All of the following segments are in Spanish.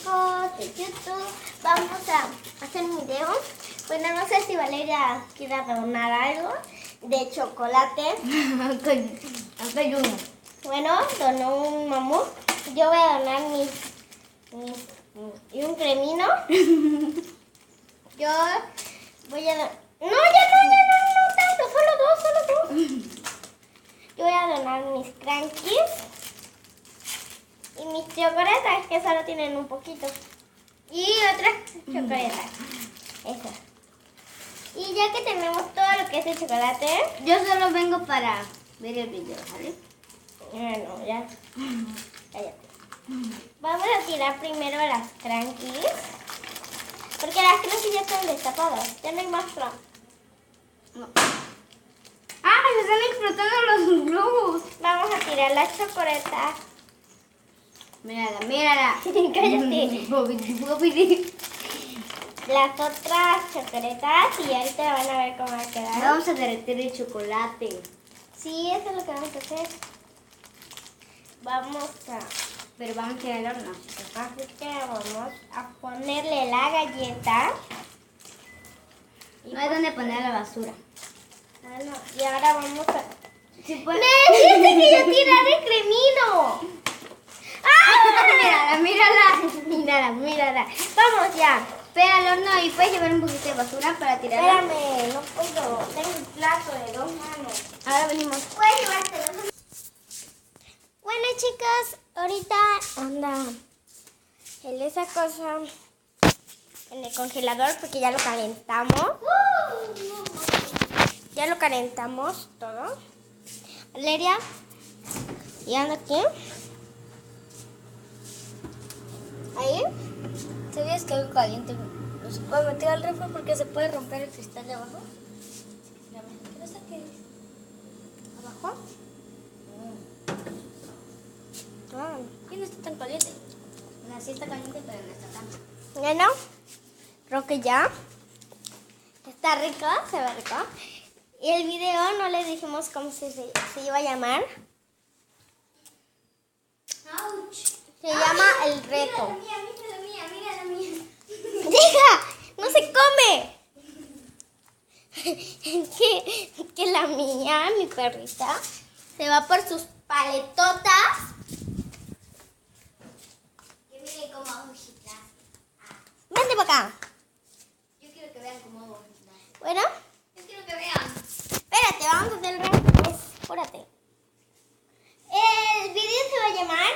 amigos de YouTube, vamos a hacer un video. Bueno, no sé si Valeria quiere donar algo de chocolate. Acá hay uno. Bueno, donó un mamut. Yo voy a donar y un cremino. Yo voy a donar... No tanto, solo dos. Yo voy a donar mis crankies y mis chocolates, que solo tienen un poquito. Y otras chocolates. Esas. Y ya que tenemos todo lo que es el chocolate, Yo solo vengo para ver el video, ¿vale? bueno, ya. Cállate. Vamos a tirar primero las crankies. Porque las crankies ya están destapadas. Ya no hay más crankies. No. ¡Ah! Se están explotando los globos. Vamos a tirar las chocolates. Mírala. Cállate. Bobidi. Las otras chocolates y ahorita van a ver cómo va a quedar. Vamos a derretir el chocolate. Sí, eso es lo que vamos a hacer. Pero vamos a tirar el horno. Así que vamos a ponerle la galleta. No hay donde poner la basura. Bueno, y ahora vamos a... Sí, pues. ¡Me dijiste que yo tirara el cremino! ¡Ah! Mírala. Vamos ya. Espera al horno y puedes llevar un poquito de basura para tirarla. Espérame, no puedo. Tengo un plato de 2 manos. Ahora venimos. Puedes llevártelo. Bueno, chicas, ahorita anda esa cosa en el congelador porque ya lo calentamos. Ya lo calentamos todo. Valeria, y anda aquí. Ahí. ¿Sabías que algo caliente no se puede meter al refri porque se puede romper el cristal de abajo? ¿Qué no saques? Abajo. Ah. ¿Qué no está tan caliente? No, sí está caliente, pero no está tanto. Bueno, creo que ya. Está rico, se ve rico. Y el video no le dijimos cómo se iba a llamar. ¡Auch! Se llama El Reto. Mira la mía. ¡Deja! ¡No se come! que la mía, mi perrita, se va por sus paletotas. Que miren cómo hago un gimnasio. Vente para acá. Yo quiero que vean cómo hago un gimnasio. Bueno, Yo quiero que vean. espérate, vamos a hacer el reto. Espérate. El video se va a llamar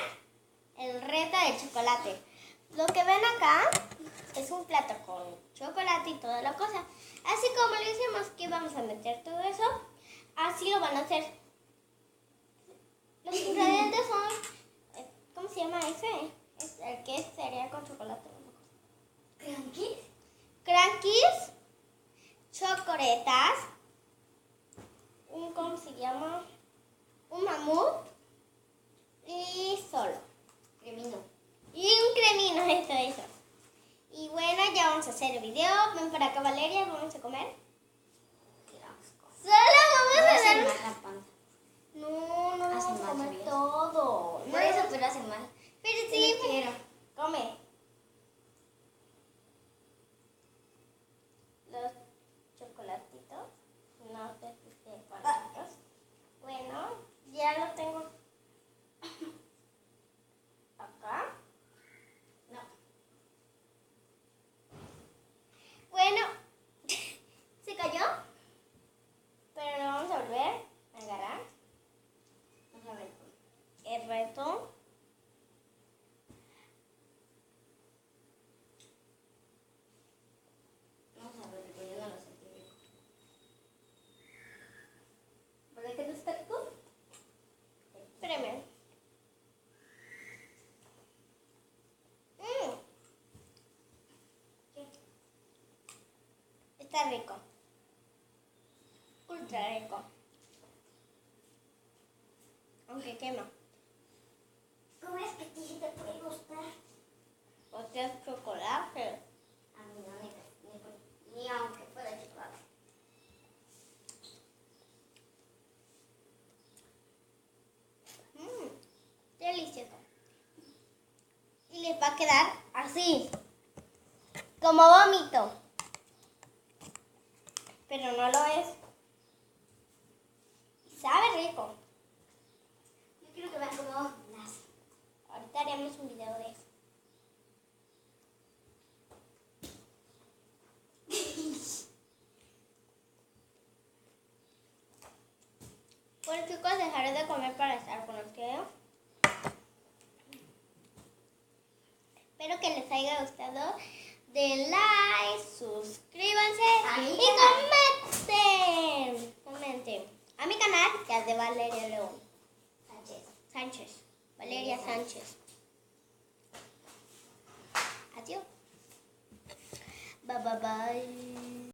El Reto de Chocolate. Lo que ven acá es un plato con chocolate y toda la cosa. Así como le decimos que vamos a meter todo eso, así lo van a hacer. Los ingredientes son, ¿cómo se llama ese? Es el que es cereal con chocolate. ¿Crankies? Crankies, chocoretas, ¿cómo se llama? Un mamut y solo. Cremino. Y un cremino, eso. Y bueno, ya vamos a hacer el video. Ven para acá, Valeria, vamos a comer. Qué asco. Solo vamos a Hacen dar... mal la panza. No vamos Hacen a mal, comer ¿sabías? todo. Por eso, pero hacen mal. Pero Yo sí, no quiero. come. Los chocolatitos. No te puse palitos. Bueno, ya lo tengo acá. No. Bueno, se cayó. Pero lo vamos a volver a agarrar. Vamos a ver el reto. Vamos a ver, porque yo no lo sentí rico. ¿Verdad que no está rico? Espérame. ¿Qué? Está rico. Ultra rico. Aunque quema. ¿Cómo es que a ti te puede gustar? Porque es chocolate. A mí no, ni aunque fuera chocolate. Delicioso. Y les va a quedar así. Así. Como vómito. Pero no lo es. Sabe rico. Yo quiero que vean cómo nace. Ahorita haremos un video de eso. Bueno, chicos, dejaré de comer para estar con ustedes. Espero que les haya gustado. Den like, suscríbanse y comenten. Comenten. A mi canal, que es de Valeria León. Sánchez. Valeria Sánchez. Adiós. Bye, bye, bye.